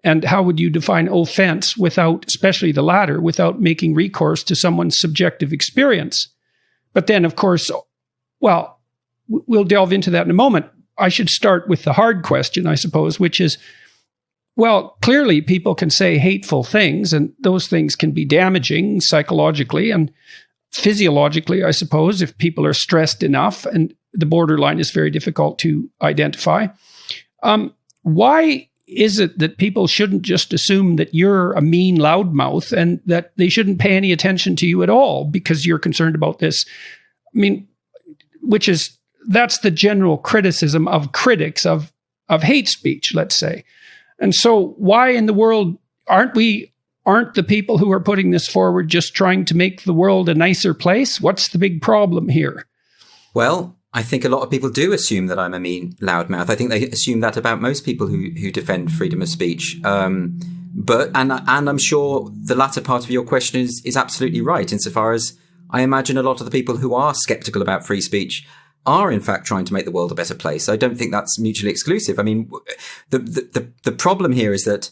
and how would you define offense without, especially the latter, without making recourse to someone's subjective experience? But then, of course, well, we'll delve into that in a moment. I should start with the hard question, I suppose, which is, well, clearly people can say hateful things, and those things can be damaging psychologically and physiologically, I suppose, if people are stressed enough, and the borderline is very difficult to identify. Why is it that people shouldn't just assume that you're a mean loudmouth and that they shouldn't pay any attention to you at all because you're concerned about this? I mean, that's the general criticism of critics of hate speech, let's say. And so why in the world aren't the people who are putting this forward just trying to make the world a nicer place? What's the big problem here? Well, I think a lot of people do assume that I'm a mean loudmouth. I think they assume that about most people who defend freedom of speech. But I'm sure the latter part of your question is absolutely right, insofar as I imagine a lot of the people who are skeptical about free speech are in fact trying to make the world a better place. I don't think that's mutually exclusive. I mean, the problem here is that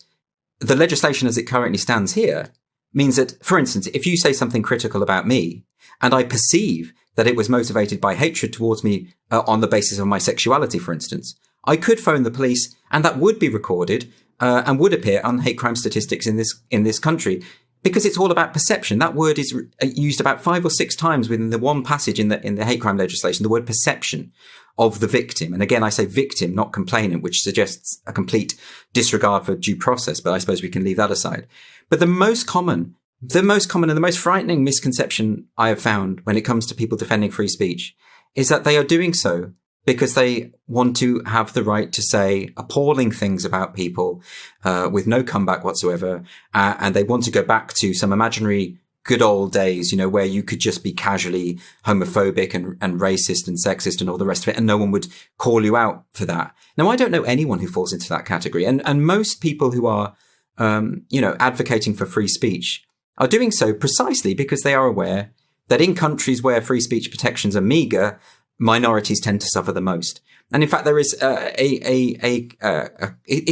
the legislation as it currently stands here means that, for instance, if you say something critical about me and I perceive that it was motivated by hatred towards me on the basis of my sexuality, for instance, I could phone the police and that would be recorded and would appear on hate crime statistics in this country, because it's all about perception. That word is used about 5 or 6 times within the one passage in the hate crime legislation, the word perception of the victim. And again, I say victim, not complainant, which suggests a complete disregard for due process, but I suppose we can leave that aside. But the most common and the most frightening misconception I have found when it comes to people defending free speech is that they are doing so because they want to have the right to say appalling things about people with no comeback whatsoever, and they want to go back to some imaginary good old days, where you could just be casually homophobic and racist and sexist and all the rest of it, and no one would call you out for that. Now, I don't know anyone who falls into that category, and most people who are advocating for free speech are doing so precisely because they are aware that in countries where free speech protections are meager, minorities tend to suffer the most. And in fact, there is it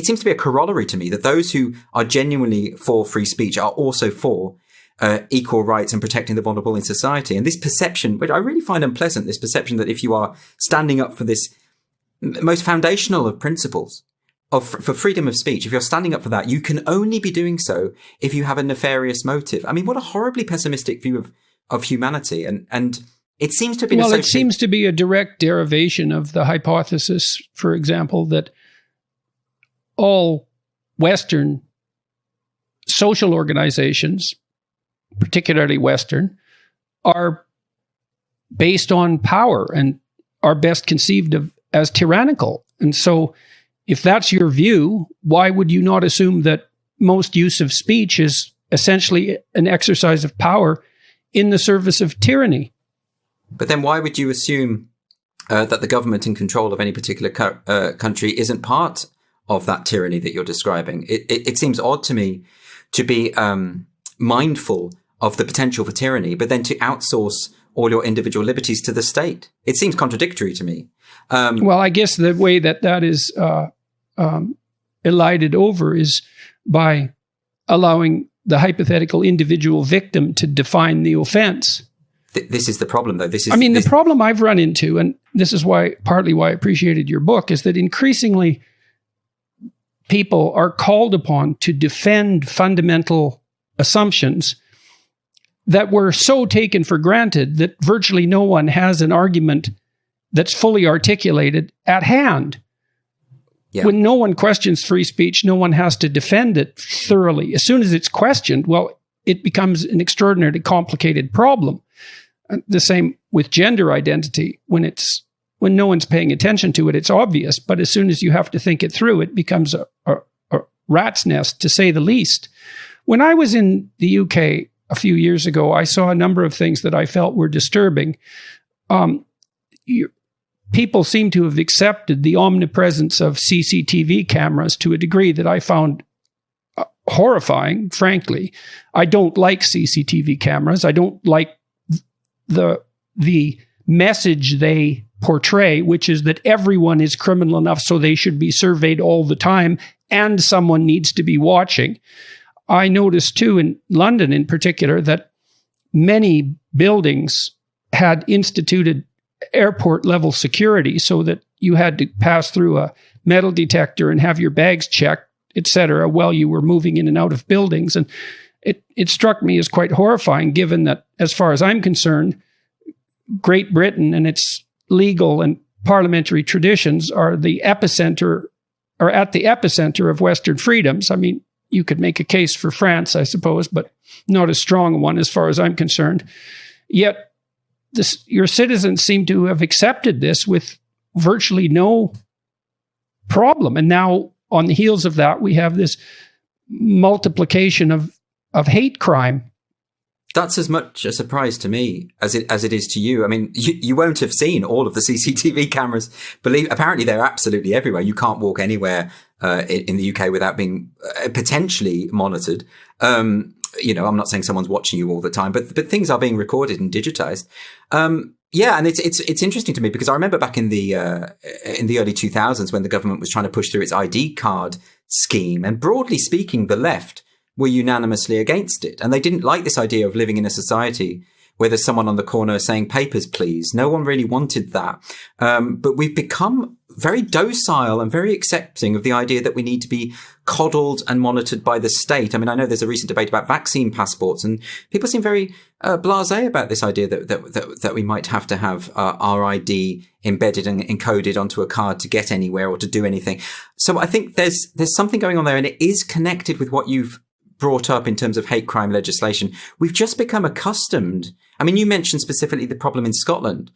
seems to be a corollary to me that those who are genuinely for free speech are also for equal rights and protecting the vulnerable in society. And this perception, which I really find unpleasant, this perception that if you are standing up for this most foundational of principles for freedom of speech, if you're standing up for that, you can only be doing so if you have a nefarious motive. I mean, what a horribly pessimistic view of humanity. And it seems to be it seems to be a direct derivation of the hypothesis, for example, that all Western social organizations, particularly Western, are based on power and are best conceived of as tyrannical. And so if that's your view, why would you not assume that most use of speech is essentially an exercise of power in the service of tyranny? But then why would you assume that the government in control of any particular country isn't part of that tyranny that you're describing? It seems odd to me to be mindful of the potential for tyranny, but then to outsource all your individual liberties to the state. It seems contradictory to me. Well, I guess the way that is elided over is by allowing the hypothetical individual victim to define the offense. This is the problem, though. The problem I've run into, and this is partly why I appreciated your book, is that increasingly people are called upon to defend fundamental assumptions that were so taken for granted that virtually no one has an argument that's fully articulated at hand. Yeah. When no one questions free speech, no one has to defend it thoroughly. As soon as it's questioned, well, it becomes an extraordinarily complicated problem. The same with gender identity. When no one's paying attention to it, it's obvious. But as soon as you have to think it through, it becomes a rat's nest, to say the least. When I was in the UK a few years ago, I saw a number of things that I felt were disturbing. People seem to have accepted the omnipresence of CCTV cameras to a degree that I found horrifying, frankly. I don't like CCTV cameras. I don't like the message they portray, which is that everyone is criminal enough so they should be surveyed all the time and someone needs to be watching. I noticed too in London in particular that many buildings had instituted airport level security so that you had to pass through a metal detector and have your bags checked, etc., while you were moving in and out of buildings. And it struck me as quite horrifying, given that, as far as I'm concerned, Great Britain and its legal and parliamentary traditions are at the epicenter of Western freedoms. I mean, you could make a case for France, I suppose, but not a strong one as far as I'm concerned. Yet, your citizens seem to have accepted this with virtually no problem. And now, on the heels of that, we have this multiplication of hate crime. That's as much a surprise to me as it is to you. I mean, you won't have seen all of the CCTV cameras. Apparently they're absolutely everywhere. You can't walk anywhere in the UK without being potentially monitored. I'm not saying someone's watching you all the time, but things are being recorded and digitized. Yeah, and it's interesting to me because I remember back in the early 2000s when the government was trying to push through its ID card scheme, and broadly speaking, the left were unanimously against it. And they didn't like this idea of living in a society where there's someone on the corner saying, "Papers, please." No one really wanted that. But we've become very docile and very accepting of the idea that we need to be coddled and monitored by the state. I mean, I know there's a recent debate about vaccine passports, and people seem very blasé about this idea that we might have to have our ID embedded and encoded onto a card to get anywhere or to do anything. So I think there's something going on there, and it is connected with what you've brought up in terms of hate crime legislation. We've just become accustomed. I mean, you mentioned specifically the problem in Scotland.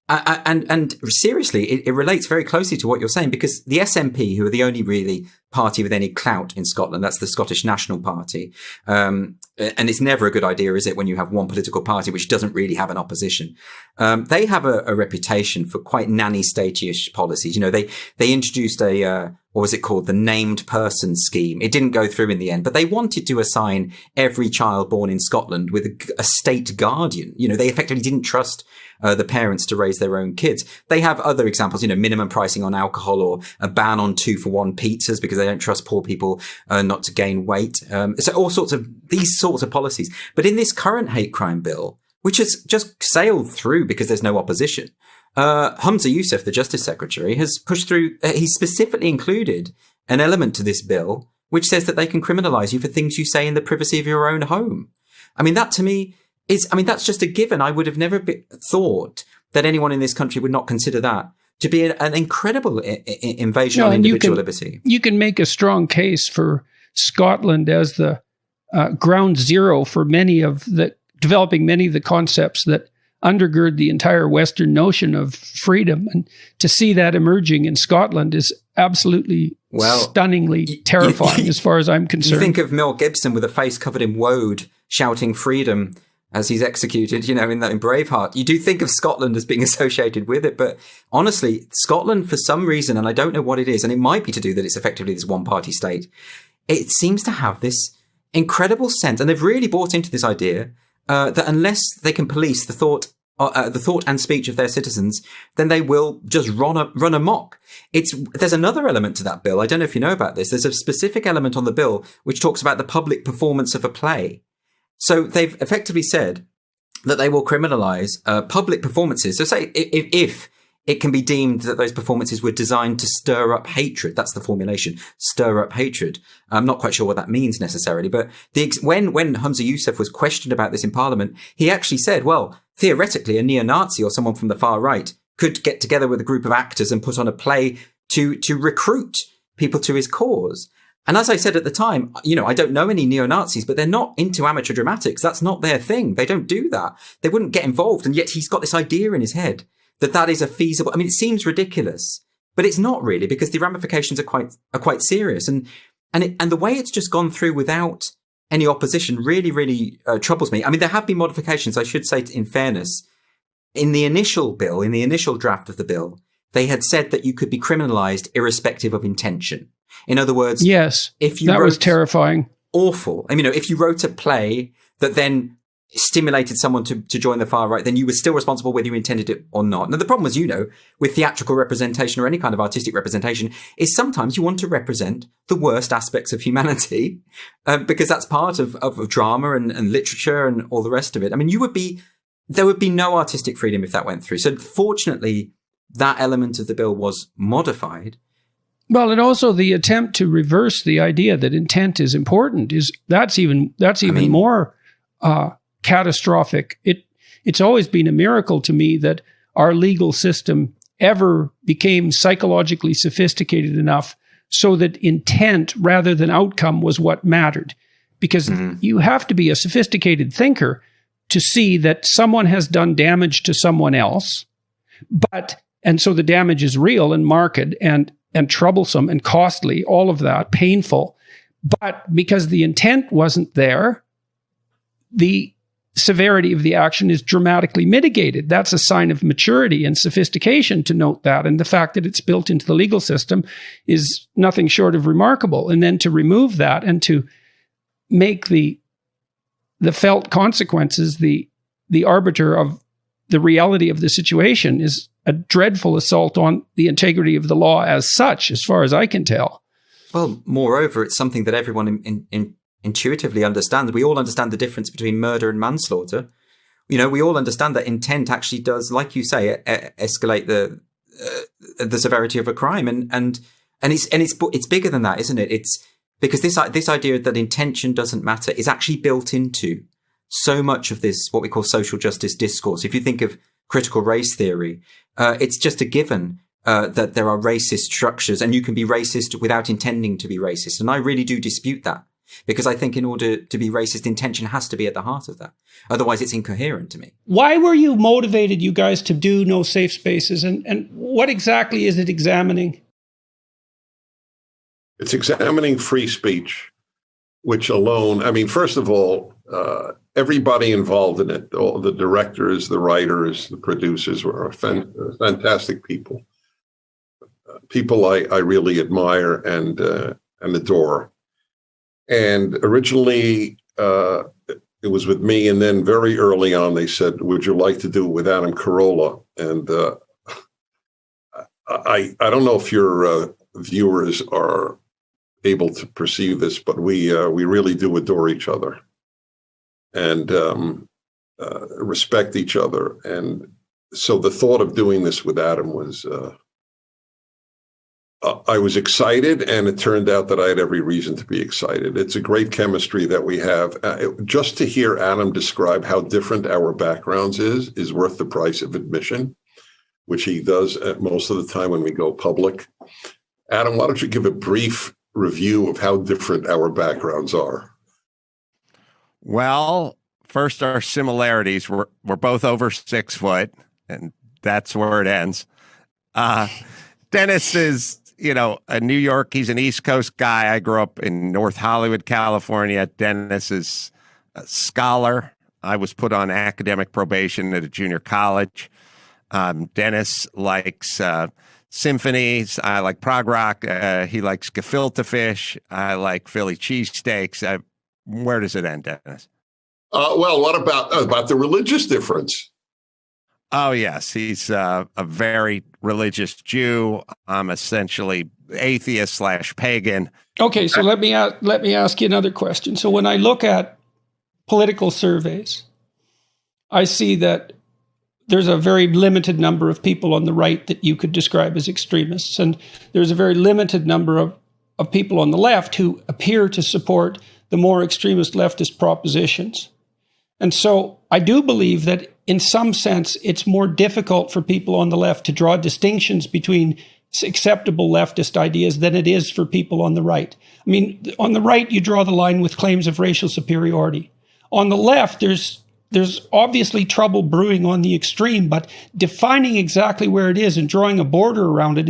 And seriously, it relates very closely to what you're saying, because the SNP, who are the only really party with any clout in Scotland, that's the Scottish National Party. And it's never a good idea, is it, when you have one political party which doesn't really have an opposition? They have a reputation for quite nanny state-ish policies. You know, they introduced what was it called? The named person scheme. It didn't go through in the end, but they wanted to assign every child born in Scotland with a state guardian. You know, they effectively didn't trust the parents to raise their own kids. They have other examples, you know, minimum pricing on alcohol or a ban on 2-for-1 pizzas because they don't trust poor people not to gain weight. So all sorts of these sorts of policies. But in this current hate crime bill, which has just sailed through because there's no opposition, Humza Yousaf, the Justice Secretary, has pushed through, he specifically included an element to this bill which says that they can criminalize you for things you say in the privacy of your own home. I mean, that to me that's just a given. I would have never thought that anyone in this country would not consider that to be an incredible invasion on individual liberty. You can make a strong case for Scotland as the ground zero for developing many of the concepts that undergird the entire Western notion of freedom. And to see that emerging in Scotland is absolutely stunningly terrifying as far as I'm concerned. You think of Mel Gibson with a face covered in woad shouting freedom as he's executed, in Braveheart. You do think of Scotland as being associated with it, but honestly, Scotland, for some reason, and I don't know what it is, and it might be to do that it's effectively this one-party state, it seems to have this incredible sense, and they've really bought into this idea that unless they can police the thought the thought and speech of their citizens, then they will just run amok. There's another element to that bill. I don't know if you know about this. There's a specific element on the bill which talks about the public performance of a play. So they've effectively said that they will criminalize public performances. So say if it can be deemed that those performances were designed to stir up hatred. That's the formulation, stir up hatred. I'm not quite sure what that means necessarily, but when Humza Yousaf was questioned about this in Parliament, he actually said, well, theoretically, a neo-Nazi or someone from the far right could get together with a group of actors and put on a play to recruit people to his cause. And as I said at the time, I don't know any neo-Nazis, but they're not into amateur dramatics. That's not their thing. They don't do that. They wouldn't get involved. And yet he's got this idea in his head that is a feasible. I mean, it seems ridiculous, but it's not really, because the ramifications are quite serious. And the way it's just gone through without any opposition really, really troubles me. I mean, there have been modifications, I should say, in fairness. In the initial bill, in the initial draft of the bill, they had said that you could be criminalized irrespective of intention. In other words, yes, if you that was terrifying. Awful. I mean, if you wrote a play that then stimulated someone to join the far right, then you were still responsible whether you intended it or not. Now, the problem was, with theatrical representation or any kind of artistic representation, is sometimes you want to represent the worst aspects of humanity, because that's part of drama and literature and all the rest of it. I mean, there would be no artistic freedom if that went through. So fortunately, that element of the bill was modified. Well, and also the attempt to reverse the idea that intent is important that's even more catastrophic. It's always been a miracle to me that our legal system ever became psychologically sophisticated enough so that intent rather than outcome was what mattered. Because you have to be a sophisticated thinker to see that someone has done damage to someone else, and so the damage is real and marked and troublesome and costly, all of that, painful. But because the intent wasn't there, the severity of the action is dramatically mitigated. That's a sign of maturity and sophistication to note that. And the fact that it's built into the legal system is nothing short of remarkable. And then to remove that and to make the felt consequences the arbiter of the reality of the situation is a dreadful assault on the integrity of the law as such, as far as I can tell. Well, moreover, it's something that everyone intuitively understands. We all understand the difference between murder and manslaughter. We all understand that intent actually does, like you say, escalate the severity of a crime, and it's bigger than that, isn't it? It's because this idea that intention doesn't matter is actually built into so much of this, what we call social justice discourse. If you think of critical race theory, it's just a given that there are racist structures, and you can be racist without intending to be racist. And I really do dispute that, because I think in order to be racist, intention has to be at the heart of that. Otherwise, it's incoherent to me. Why were you motivated, you guys, to do No Safe Spaces? And what exactly is it examining? It's examining free speech, which alone, I mean, first of all, everybody involved in it, all the directors, the writers, the producers were fantastic people. People I really admire and adore. And originally, it was with me, and then very early on, they said, "Would you like to do it with Adam Carolla?" And I don't know if your viewers are able to perceive this, but we really do adore each other and respect each other. And so the thought of doing this with Adam was, I was excited, and it turned out that I had every reason to be excited. It's a great chemistry that we have. Just to hear Adam describe how different our backgrounds is worth the price of admission, which he does most of the time when we go public. Adam, why don't you give a brief review of how different our backgrounds are? Well, first, our similarities. We're both over 6 foot, and that's where it ends. Dennis is, a New York, he's an East Coast guy. I grew up in North Hollywood, California. Dennis is a scholar. I was put on academic probation at a junior college. Dennis likes symphonies. I like prog rock. He likes gefilte fish. I like Philly cheesesteaks. Where does it end, Dennis? Well, what about the religious difference? Oh, yes. He's a very religious Jew. I'm essentially atheist / pagan. Okay, so let me ask you another question. So when I look at political surveys, I see that there's a very limited number of people on the right that you could describe as extremists, and there's a very limited number of people on the left who appear to support the more extremist leftist propositions. And so I do believe that in some sense, it's more difficult for people on the left to draw distinctions between acceptable leftist ideas than it is for people on the right. I mean, on the right, you draw the line with claims of racial superiority. On the left, there's obviously trouble brewing on the extreme, but defining exactly where it is and drawing a border around it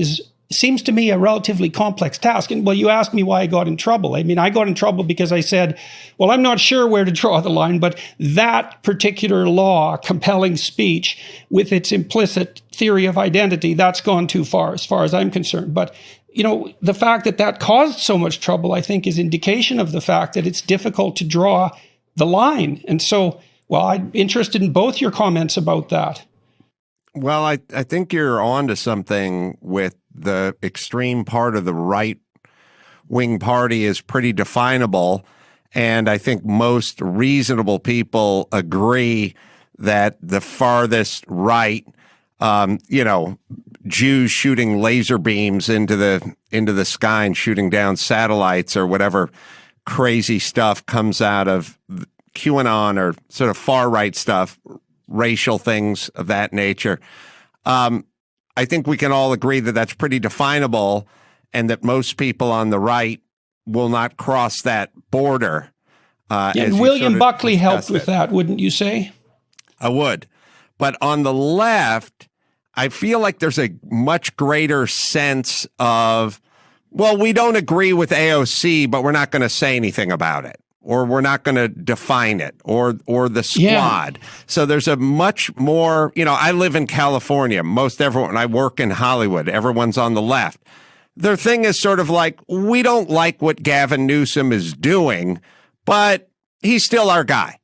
seems to me a relatively complex task. And well, you asked me why I got in trouble. I mean, I got in trouble because I said, well, I'm not sure where to draw the line, but that particular law, compelling speech, with its implicit theory of identity, that's gone too far as I'm concerned. But, you know, the fact that caused so much trouble, I think, is indication of the fact that it's difficult to draw the line. And so, well, I'm interested in both your comments about that. Well, I think you're on to something with the extreme part of the right-wing party is pretty definable. And I think most reasonable people agree that the farthest right, Jews shooting laser beams into the sky and shooting down satellites or whatever crazy stuff comes out of QAnon or sort of far-right stuff, racial things of that nature. I think we can all agree that that's pretty definable and that most people on the right will not cross that border. And William Buckley helped with that, wouldn't you say? I would. But on the left, I feel like there's a much greater sense of, well, we don't agree with AOC, but we're not going to say anything about it. Or we're not going to define it, or the squad. Yeah. So there's a much more, I live in California. Most everyone, I work in Hollywood. Everyone's on the left. Their thing is sort of like, we don't like what Gavin Newsom is doing, but he's still our guy.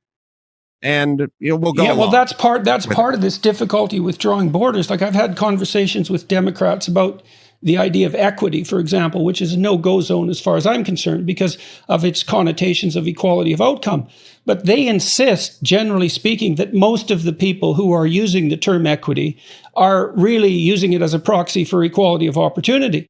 And we'll go along. Well, that's part of this difficulty with drawing borders. Like I've had conversations with Democrats about the idea of equity, for example, which is a no-go zone as far as I'm concerned because of its connotations of equality of outcome. But they insist, generally speaking, that most of the people who are using the term equity are really using it as a proxy for equality of opportunity.